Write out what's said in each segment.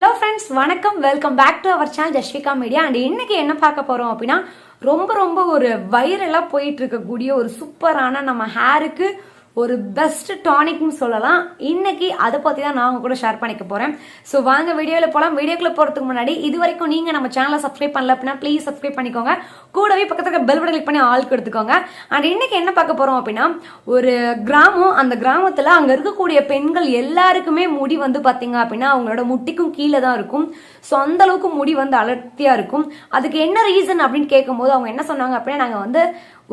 Hello friends, வணக்கம். Welcome back to our channel jasvikamedia. And இன்னைக்கு என்ன பார்க்க போறோம் அப்படின்னா, ரொம்ப ரொம்ப ஒரு வைரலா போயிட்டு இருக்கக்கூடிய ஒரு சூப்பரான நம்ம ஹேருக்கு ஒரு பெஸ்ட் டானிக்னு சொல்லலாம். இன்னைக்கு அதை பத்தி தான் நான் உங்க கூட ஷேர் பண்ணிக்க போறேன். ஸோ வாங்க வீடியோல போலாம். வீடியோக்குள்ள போறதுக்கு முன்னாடி இது வரைக்கும் நீங்க நம்ம சேனலை சப்ஸ்கிரைப் பண்ணல அப்படின்னா ப்ளீஸ் சப்ஸ்கிரைப் பண்ணிக்கோங்க. கூடவே பக்கத்துல பெல் பட்டன் கிளிக் பண்ணி ஆளுக்கு எடுத்துக்கோங்க. அண்ட் இன்னைக்கு என்ன பார்க்க போறோம் அப்படின்னா, ஒரு கிராமம். அந்த கிராமத்துல அங்க இருக்கக்கூடிய பெண்கள் எல்லாருக்குமே முடி வந்து பாத்தீங்க அப்படின்னா அவங்களோட முட்டிக்கும் கீழே தான் இருக்கும். ஸோ அந்த அளவுக்கு முடி வந்து அடர்த்தியா இருக்கும். அதுக்கு என்ன ரீசன் அப்படின்னு கேட்கும்போது அவங்க என்ன சொன்னாங்க அப்படின்னா, நாங்க வந்து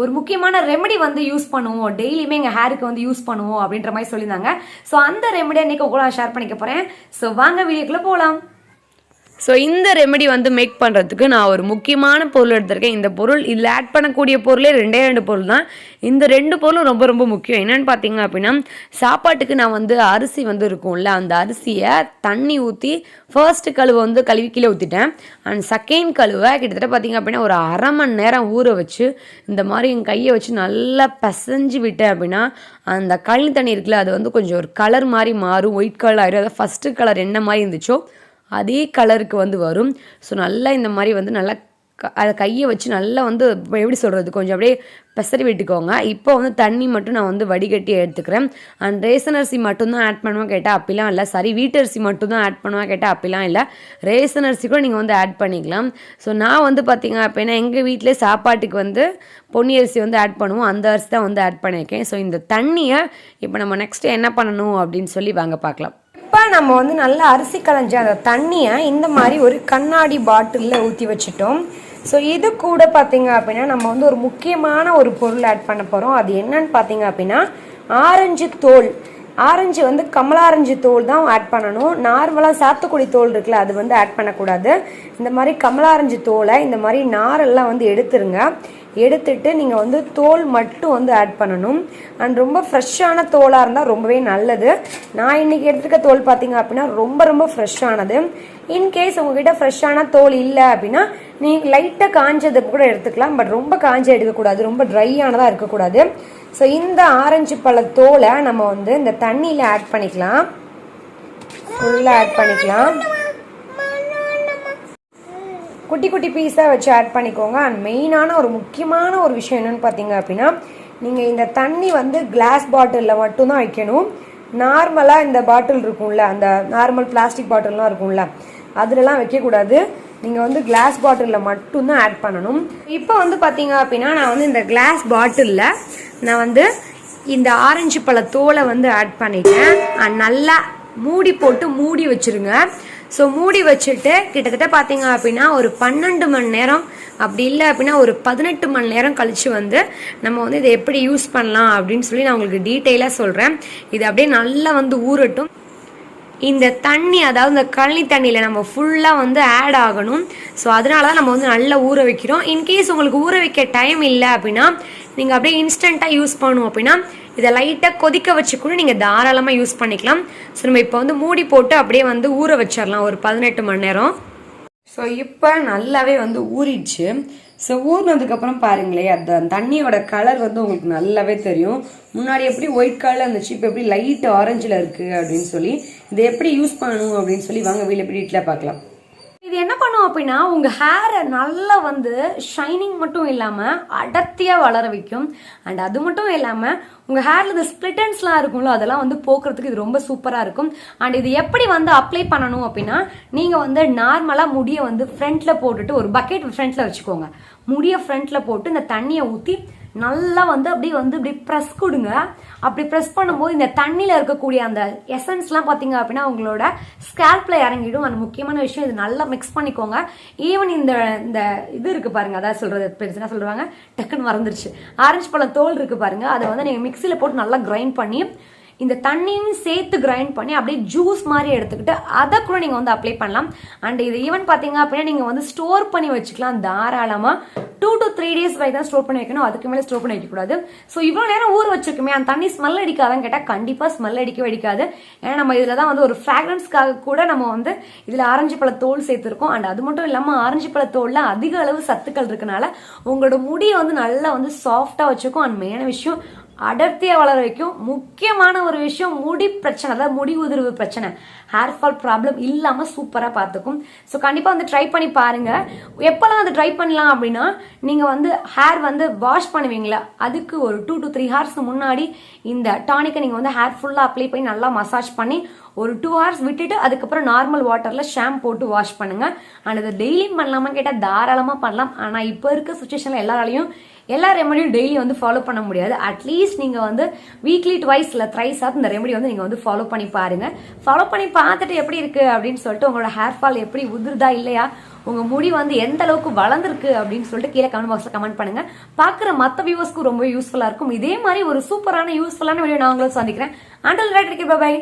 ஒரு முக்கியமான ரெமெடி வந்து யூஸ் பண்ணுவோம், டெய்லியுமே எங்க ஹேருக்கு வந்து யூஸ் பண்ணுவோம் அப்படின்ற மாதிரி சொல்லியிருந்தாங்க. ஸோ அந்த ரெமெடியை இன்னைக்கு கூட ஷேர் பண்ணிக்க போறேன். ஸோ வாங்க வீடியோக்குள்ள போகலாம். ஸோ இந்த ரெமெடி வந்து மேக் பண்ணுறதுக்கு நான் ஒரு முக்கியமான பொருள் எடுத்திருக்கேன். இந்த பொருள் இதில் ஆட் பண்ணக்கூடிய பொருளே ரெண்டு பொருள் தான். இந்த 2 பொருளும் ரொம்ப ரொம்ப முக்கியம். என்னென்னு பார்த்தீங்க அப்படின்னா, சாப்பாட்டுக்கு நான் வந்து அரிசி வந்து இருக்கும்ல, அந்த அரிசியை தண்ணி ஊற்றி ஃபர்ஸ்ட் கழுவை வந்து கழுவி கீழே ஊற்றிட்டேன். அண்ட் செகண்ட் கழுவை கிட்டத்தட்ட பார்த்தீங்க அப்படின்னா ஒரு அரை மணி நேரம் ஊற வச்சு இந்த மாதிரி என் கையை வச்சு நல்லா பிசைஞ்சு விட்டேன் அப்படின்னா அந்த கழனி தண்ணி இருக்குல்ல, அது வந்து கொஞ்சம் ஒரு கலர் மாதிரி மாறும், ஒயிட் கலர் ஆயிடும். அதாவது ஃபஸ்ட்டு கலர் என்ன மாதிரி இருந்துச்சோ அதே கலருக்கு வந்து வரும். ஸோ நல்லா இந்த மாதிரி வந்து நல்லா அதை கையை வச்சு நல்லா வந்து எப்படி சொல்கிறது, கொஞ்சம் அப்படியே பெசரி விட்டுக்கோங்க. இப்போ வந்து தண்ணி மட்டும் நான் வந்து வடிகட்டி எடுத்துக்கிறேன். அண்ட் ரேசன் அரிசி மட்டும்தான் ஆட் பண்ணுவேன் கேட்டால் அப்படிலாம் இல்லை. சரி, வீட்டரிசி மட்டும்தான் ஆட் பண்ணுவேன் கேட்டால் அப்படிலாம் இல்லை. ரேசன் அரிசி கூட நீங்கள் வந்து ஆட் பண்ணிக்கலாம். ஸோ நான் வந்து பார்த்தீங்க அப்படின்னா எங்கள் வீட்டிலே சாப்பாட்டுக்கு வந்து பொன்னி அரிசி வந்து ஆட் பண்ணுவோம். அந்த அரிசி தான் வந்து ஆட் பண்ணியிருக்கேன். ஸோ இந்த தண்ணியை இப்போ நம்ம நெக்ஸ்ட்டு என்ன பண்ணணும் அப்படின்னு சொல்லி வாங்க பார்க்கலாம். இப்போ நம்ம வந்து நல்லா அரிசி களைஞ்ச அந்த தண்ணியை இந்த மாதிரி ஒரு கண்ணாடி பாட்டிலில் ஊற்றி வச்சுட்டோம். ஸோ இது கூட பார்த்தீங்க அப்படின்னா நம்ம வந்து ஒரு முக்கியமான ஒரு பொருள் ஆட் பண்ண போகிறோம். அது என்னன்னு பார்த்தீங்க அப்படின்னா, ஆரஞ்சு தோல். ஆரஞ்சு வந்து கமலாரஞ்சு தோல் தான் ஆட் பண்ணணும். நார்மலாக சாத்துக்குடி தோல் இருக்குல்ல, அது வந்து ஆட் பண்ணக்கூடாது. இந்த மாதிரி கமலாரஞ்சு தோலை இந்த மாதிரி நாரெல்லாம் வந்து எடுத்துருங்க. எடுத்துட்டு நீங்கள் வந்து தோல் மட்டும் வந்து ஆட் பண்ணணும். அண்ட் ரொம்ப ஃப்ரெஷ்ஷான தோலாக இருந்தால் ரொம்பவே நல்லது. நான் இன்றைக்கி எடுத்துருக்க தோல் பார்த்தீங்க அப்படின்னா ரொம்ப ரொம்ப ஃப்ரெஷ்ஷானது. இன்கேஸ் உங்ககிட்ட ஃப்ரெஷ்ஷான தோல் இல்லை அப்படின்னா நீங்கள் லைட்டாக காஞ்சது கூட எடுத்துக்கலாம். பட் ரொம்ப காஞ்ச எடுக்கக்கூடாது, ரொம்ப ட்ரையானதாக இருக்கக்கூடாது. ஸோ இந்த ஆரஞ்சு பழ தோலை நம்ம வந்து இந்த தண்ணியில் ஆட் பண்ணிக்கலாம். ஃபுல்லாக ஆட் பண்ணிக்கலாம். குட்டி குட்டி பீஸாக வச்சு ஆட் பண்ணிக்கோங்க. அண்ட் மெயினான ஒரு முக்கியமான ஒரு விஷயம் என்னென்னு பார்த்தீங்க அப்படின்னா, நீங்கள் இந்த தண்ணி வந்து கிளாஸ் பாட்டிலில் மட்டும்தான் வைக்கணும். நார்மலாக இந்த பாட்டில் இருக்கும்ல, அந்த நார்மல் பிளாஸ்டிக் பாட்டில்லாம் இருக்கும்ல, அதுலலாம் வைக்கக்கூடாது. நீங்கள் வந்து கிளாஸ் பாட்டிலில் மட்டும்தான் ஆட் பண்ணணும். இப்போ வந்து பார்த்தீங்க அப்படின்னா நான் வந்து இந்த கிளாஸ் பாட்டிலில் நான் வந்து இந்த ஆரஞ்சு பழ தோலை வந்து ஆட் பண்ணிட்டேன். அண்ட் நல்லா மூடி போட்டு மூடி வச்சுருங்க. ஸோ மூடி வச்சுட்டு கிட்டத்தட்ட பார்த்தீங்க அப்படின்னா ஒரு 12 மணி நேரம், அப்படி இல்லை அப்படின்னா ஒரு 18 மணி நேரம் கழித்து வந்து நம்ம வந்து இதை எப்படி யூஸ் பண்ணலாம் அப்படின்னு சொல்லி நான் உங்களுக்கு டீட்டெயிலாக சொல்கிறேன். இது அப்படியே நல்லா வந்து ஊறட்டும். இந்த தண்ணி, அதாவது இந்த கழனி தண்ணியில் நம்ம ஃபுல்லாக வந்து ஆட் ஆகணும். ஸோ அதனால தான் நம்ம வந்து நல்லா ஊற வைக்கிறோம். இன்கேஸ் உங்களுக்கு ஊற வைக்க டைம் இல்லை அப்படின்னா நீங்கள் அப்படியே இன்ஸ்டண்ட்டாக யூஸ் பண்ணணும் அப்படின்னா இதை லைட்டாக கொதிக்க வச்சு கூட நீங்கள் தாராளமாக யூஸ் பண்ணிக்கலாம். ஸோ நம்ம இப்போ வந்து மூடி போட்டு அப்படியே வந்து ஊற வச்சிடலாம் ஒரு 18 மணி நேரம். ஸோ இப்போ நல்லாவே வந்து ஊறிடுச்சு. ஸோ ஊறினதுக்கப்புறம் பாருங்களேன், அந்த தண்ணியோட கலர் வந்து உங்களுக்கு நல்லாவே தெரியும். முன்னாடி எப்படி ஒயிட் கலரில் இருந்துச்சு, இப்போ எப்படி லைட் ஆரஞ்சில் இருக்குது அப்படின்னு சொல்லி இதை எப்படி யூஸ் பண்ணணும் அப்படின்னு சொல்லி வாங்க வீட்டில் எப்படி வீட்டில் பார்க்கலாம். இது என்ன பண்ணும் அப்படின்னா, உங்கள் ஹேரை நல்லா வந்து ஷைனிங் மட்டும் இல்லாமல் அடர்த்தியாக வளர வைக்கும். அண்ட் அது மட்டும் இல்லாமல் உங்கள் ஹேரில் இந்த ஸ்பிளிட்டன்ஸ்லாம் இருக்கும்ல, அதெல்லாம் வந்து போக்குறதுக்கு இது ரொம்ப சூப்பராக இருக்கும். அண்ட் இது எப்படி வந்து அப்ளை பண்ணணும் அப்படின்னா, நீங்கள் வந்து நார்மலாக முடியை வந்து ஃப்ரண்ட்டில் போட்டுட்டு ஒரு பக்கெட் ஃப்ரண்ட்டில் வச்சுக்கோங்க. முடியை ஃப்ரண்ட்டில் போட்டு இந்த தண்ணியை ஊற்றி நல்லா வந்து இப்படி ப்ரெஸ் கொடுங்க. அப்படி ப்ரெஸ் பண்ணும்போது இந்த தண்ணியில் இருக்கக்கூடிய அந்த எசன்ஸ்லாம் பார்த்தீங்க அப்படின்னா உங்களோட ஸ்கேல்பில் இறங்கிடும். அந்த முக்கியமான விஷயம், இது நல்லா மிக்ஸ் பண்ணிக்கோங்க. ஈவன் இந்த இது இருக்கு பாருங்க, அதாவது சொல்றது பெருசுனா சொல்லுவாங்க, டக்குன்னு மறந்துருச்சு, ஆரஞ்சு பழம் தோல் இருக்கு பாருங்க, அதை வந்து நீங்கள் மிக்சியில் போட்டு நல்லா கிரைண்ட் பண்ணி இந்த தண்ணியும் சேர்த்து கிரைண்ட் பண்ணி அப்படியே ஜூஸ் மாதிரி எடுத்துக்கிட்டு அதை கூட நீங்கள் வந்து அப்ளை பண்ணலாம். அண்ட் இது ஈவன் பார்த்தீங்க அப்படின்னா நீங்கள் வந்து ஸ்டோர் பண்ணி வச்சுக்கலாம் தாராளமாக. 2 to 3 days வரைக்கும் தான் ஸ்டோர் பண்ணி வைக்கணும், அதுக்கு மேலே ஸ்டோர் பண்ணி வைக்கக்கூடாது. ஸோ இவ்வளோ நேரம் ஊற வச்சிருக்குமே அந்த தண்ணி ஸ்மெல் அடிக்காதான்னு கேட்டால் கண்டிப்பாக ஸ்மெல் அடிக்கவே அடிக்காது. ஏன்னா நம்ம இதில் தான் வந்து ஒரு ஃப்ராக்ரன்ஸ்க்காக கூட நம்ம வந்து இதில் ஆரஞ்சு பழ தோல் சேர்த்துருக்கோம். அண்ட் அது மட்டும் இல்லாமல் ஆரஞ்சு பழ தோலில் அதிக அளவு சத்துக்கள் இருக்கனால உங்களோட முடியை வந்து நல்லா வந்து சாஃப்டாக வச்சுக்கும். அண்ட் மெயினான விஷயம், அடர்த்தியாக வளர வைக்கும். முக்கியமான ஒரு விஷயம், முடி பிரச்சனை, அதாவது முடி உதிர்வு பிரச்சனை, ஹேர் ஃபால் ப்ராப்ளம் இல்லாமல் சூப்பராக பார்த்துக்கும். ஸோ கண்டிப்பாக வந்து ட்ரை பண்ணி பாருங்கள். எப்போல்லாம் வந்து ட்ரை பண்ணலாம் அப்படின்னா, நீங்கள் வந்து ஹேர் வந்து வாஷ் பண்ணுவீங்களா, அதுக்கு ஒரு 2 to 3 ஹார்ஸ்க்கு முன்னாடி இந்த டானிக்கை நீங்கள் வந்து ஹேர் ஃபுல்லாக அப்ளை பண்ணி நல்லா மசாஜ் பண்ணி ஒரு 2 ஹார்ஸ் விட்டுட்டு அதுக்கப்புறம் நார்மல் வாட்டரில் ஷாம்பு போட்டு வாஷ் பண்ணுங்கள். அண்ட் அது டெய்லியும் பண்ணலாமான்னு கேட்டால் தாராளமாக பண்ணலாம். ஆனால் இப்போ இருக்க சுச்சுவேஷனில் எல்லாராலையும் எல்லா ரெமடியும் டெய்லி வந்து ஃபாலோ பண்ண முடியாது. அட்லீஸ்ட் நீங்கள் வந்து வீக்லி ட்வைஸ் இல்லை த்ரைஸ் ஆகுது இந்த ரெமடி வந்து நீங்கள் வந்து ஃபாலோ பண்ணி பாருங்கள். ஃபாலோ பண்ணி பார்த்துட்டு எப்படி இருக்குது அப்படின்னு சொல்லிட்டு, உங்களோட ஹேர் ஃபால் எப்படி உதிர்தா இல்லையா, உங்கள் முடி வந்து எந்த அளவுக்கு வளர்ந்துருக்கு அப்படின்னு சொல்லிட்டு கீழே கமெண்ட் பாக்ஸில் கமெண்ட் பண்ணுங்கள். பார்க்குற மற்ற வியூவர்ஸ்க்கும் ரொம்ப யூஸ்ஃபுல்லாக இருக்கும். இதே மாதிரி ஒரு சூப்பரான யூஸ்ஃபுல்லான வீடியோ நான் உங்களை சந்திக்கிறேன். Until right, by.